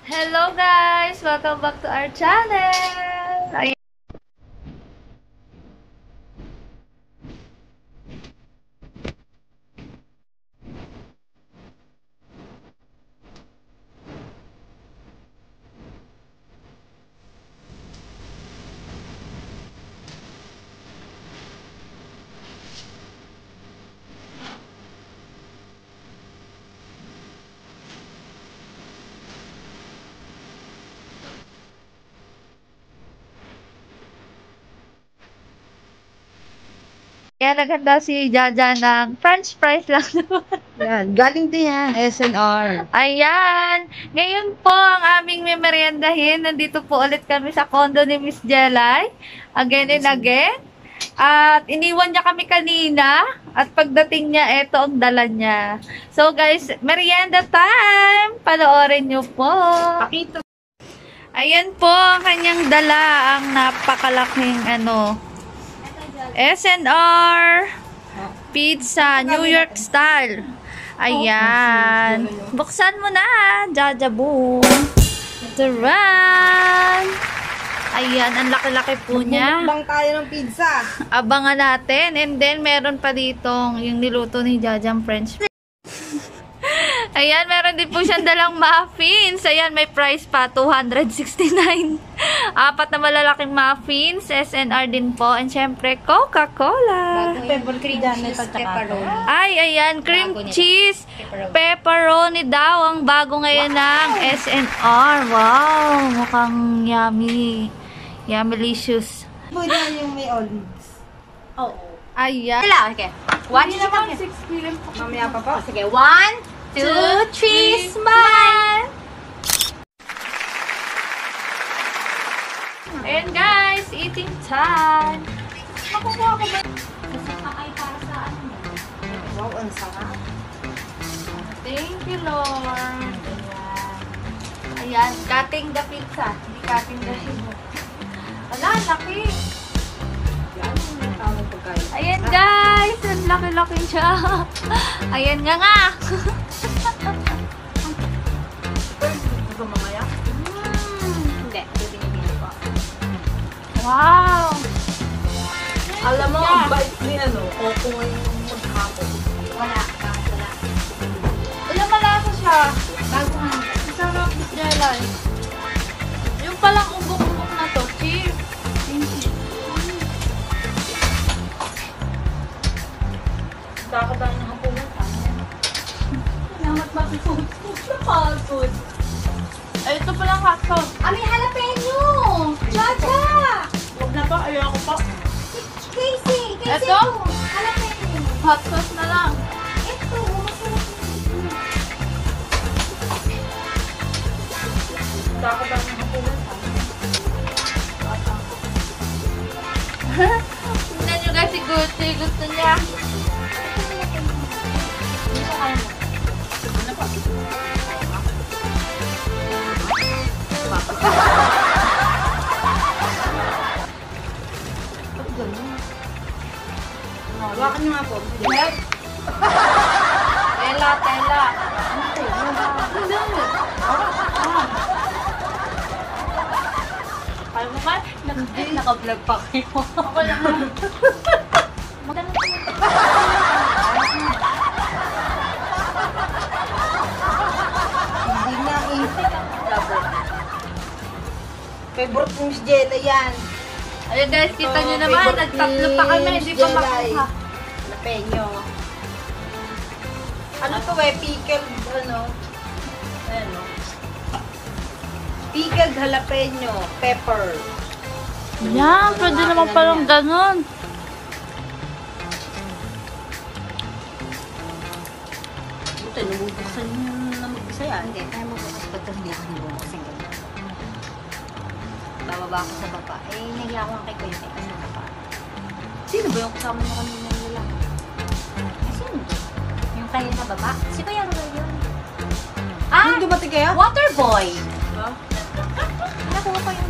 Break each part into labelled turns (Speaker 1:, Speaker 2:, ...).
Speaker 1: Hello guys! Welcome back to our channel! Ayan. Kaya naghanda si Jaja ng french fries lang naman.
Speaker 2: Yan, galing din yan, SNR.
Speaker 1: Ayan! Ngayon po ang aming memeryendahin. Nandito po ulit kami sa condo ni Miss Jelay. Again and again. At iniwan niya kami kanina. At pagdating niya, eto ang dala niya. So guys, merienda time! Panoorin niyo po.
Speaker 2: Pakito.
Speaker 1: Ayan po ang kanyang dala. Ang napakalaking SNR pizza, New York style. Ayan. Buksan mo na, Jaja Boom. Taran! Ayan, ang laki-laki po niya.
Speaker 2: Bang tayo ng pizza.
Speaker 1: Abangan natin. And then, meron pa ditong yung niluto ni Jajang French fries. Ayan, meron din po siyang dalang muffins. Ayan, may price pa, 269. Apat na malalaking muffins. SNR din po. And syempre, Coca-Cola.
Speaker 2: Pepper cream cheese, pepperoni.
Speaker 1: Ay, ayan, cream cheese. Pepperoni daw ang bago ngayon ng SNR. Wow, mukhang yummy. Yummylicious.
Speaker 2: Pwede yung may olives.
Speaker 3: Oo.
Speaker 1: Ayan.
Speaker 3: Sila, okay. One,
Speaker 1: naman 6 kilo.
Speaker 2: Mamaya pa po.
Speaker 3: sige. 1, 2, 3, smile!
Speaker 1: Ayan guys, eating time. Makukuha ko ba? Kasi ay para sa ano?
Speaker 2: Wow, ang sarap.
Speaker 1: Thank you, Lord. Ayan. Ayan, cutting the pizza. Hindi cutting the himo. Wala, laki.
Speaker 2: Yan, may tawag pagkain.
Speaker 1: Ayan guys, ang laki-laki siya. Ayan nga.
Speaker 2: Ito mamaya?
Speaker 3: Hindi, binibili ko.
Speaker 1: Wow.
Speaker 2: Alam mo, ang bait ni Coco ngayon maghapon.
Speaker 3: Wala.
Speaker 1: Alam, malasa siya.
Speaker 3: Bago nga.
Speaker 1: Sarap, Jelay. Yung palang ubok-ubok na to, cheers.
Speaker 2: Bakit tayo nakapunan?
Speaker 1: Salamat ba si food? Napagod. Ay, ito palang hot sauce.
Speaker 3: May jalapeno! Jaja!
Speaker 2: Huwag na pa, ayoko pa.
Speaker 3: Casey!
Speaker 1: Ito?
Speaker 3: Ito! Jalapeno!
Speaker 1: Hot sauce na lang.
Speaker 3: Ito! Masarap
Speaker 2: Bakit tayo nakapunan?
Speaker 1: Tingnan nyo guys si Gucci. Gusto niya.
Speaker 2: Ano pa? Hawakan niyo nga po.
Speaker 1: Tela. Kaya mo ba?
Speaker 3: naka-vlog pa kayo.
Speaker 1: Ako lang ha.
Speaker 2: Hindi na eh. Favorite ni Miss Jella yan.
Speaker 1: Ayun guys, kita nyo naman.
Speaker 2: Favorite
Speaker 1: Nagtatlo pa kami.
Speaker 2: ni
Speaker 1: Hindi
Speaker 2: Miss
Speaker 1: pa
Speaker 2: Jelay.
Speaker 1: makuha.
Speaker 2: Jalapeno. Ano to pickled pickled jalapeno, pepper.
Speaker 1: Yan, pwede naman palang ganun.
Speaker 2: Ito, nabubuksan niyo na mag-isa yan.
Speaker 3: Hindi, kaya mo bukas pa ito. Hindi ako nabubuksan ko. Bababa ako sa baba. Nahiya ko ang kay Kuya kay ano ka pa.
Speaker 2: Sino ba yung kasama mo kanina ng lalaki?
Speaker 3: Sino? Yung kayo na baba? Si Kuya Roy yun.
Speaker 2: Yung dumating kayo?
Speaker 3: Water boy!
Speaker 2: Ha?
Speaker 3: Nakuha ko yun.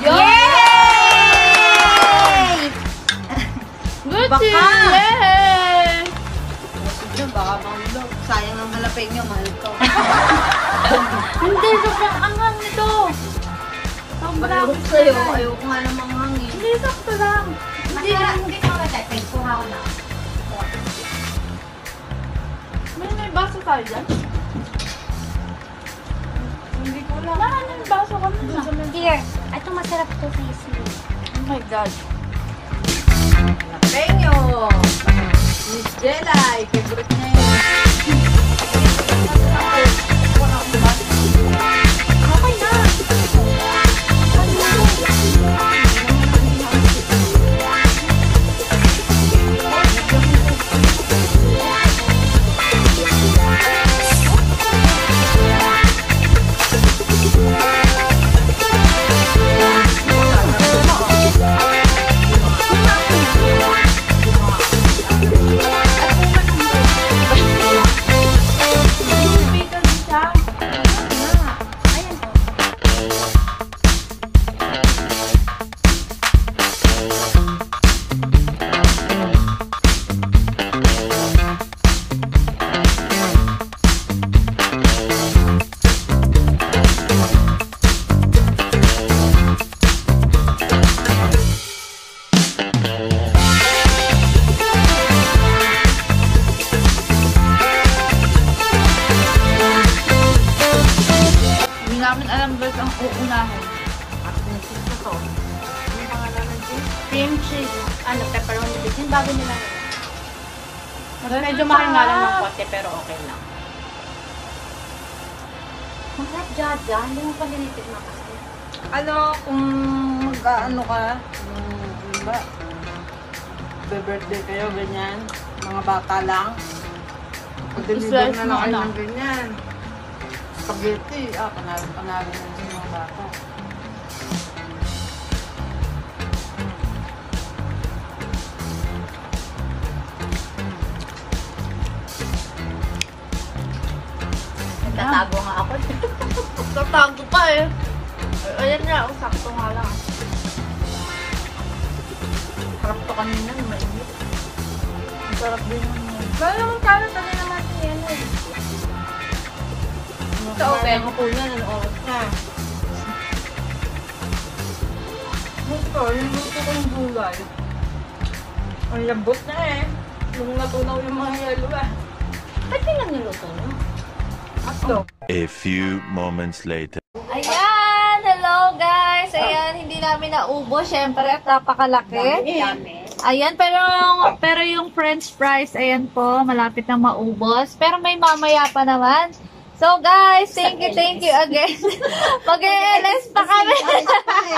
Speaker 1: Yay! Gucci!
Speaker 2: Baka.
Speaker 1: Yay!
Speaker 2: Yun, baka mahulog. Sayang ang jalapeno, mahal to.
Speaker 1: Hindi, sobrang angang
Speaker 2: Pareho sa'yo. Ayoko nga namang hangin.
Speaker 1: Hindi, sakto lang.
Speaker 3: Hindi ko matay. Kuha ko na.
Speaker 1: May baso tayo dyan? Hindi ko lang. Yung baso kami na.
Speaker 3: Here. Ito masarap to sisi.
Speaker 1: Oh my God.
Speaker 2: Penyo! Miss Jelay, favorite niya yun.
Speaker 3: Okay na.
Speaker 1: Hindi namin alam guys ang uunahin.
Speaker 2: At nasin ko to. Ano pangalan ng cheese?
Speaker 3: Cream cheese. Ano, pepperoni cheese. Yung bago nila.
Speaker 1: Medyo mahal nga lang ng konti pero okay lang.
Speaker 3: Masarap Jaja. Hindi mo pa dinitig na kasi.
Speaker 2: Ano, kung mag-ano ka, ano ba? Be-birthday kayo, ganyan. Mga bata lang. Pag-deliver
Speaker 1: Slice
Speaker 2: na
Speaker 1: mo
Speaker 2: lang kayo
Speaker 1: ano?
Speaker 2: ng ganyan. Spaghetti, panalo na sa mga bata.
Speaker 3: Nagtatago nga ako.
Speaker 1: Tatago pa eh. Ayan nga, sakto nga lang.
Speaker 2: Harap to kanina, mainit.
Speaker 1: Ang sarap din yun.
Speaker 2: Kaya naman kalat, ano naman yan eh. Sa open ko na, ng oras na. Gusto, yung luto ko ng gulay. Ang lambot na eh. Yung natunaw yung mga yelo eh.
Speaker 3: Ba't yun lang niluto nyo?
Speaker 2: Ato.
Speaker 4: A few moments later.
Speaker 1: Ayan! Hello guys! Ayan, hindi namin naubo. Syempre, at napakalaki.
Speaker 3: Dami.
Speaker 1: Ayan, pero yung french fries, ayan po, malapit na maubos. Pero may mamaya pa naman. So guys, thank you again. Mag-LS pa kami.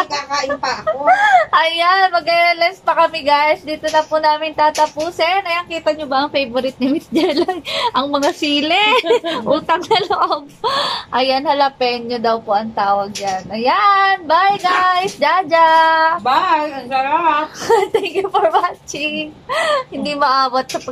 Speaker 2: Kakain pa ako.
Speaker 1: Ayan, mag-LS pa kami guys. Dito na po namin tatapusin. Ayan, kita nyo ba ang favorite ni Miss Jelay? Ang mga sili. Utang na loob. Ayan, jalapeno daw po ang tawag yan. Ayan, bye guys. Jaja.
Speaker 2: Bye! Ang sarap!
Speaker 1: Thank you for watching. Hindi maabot sa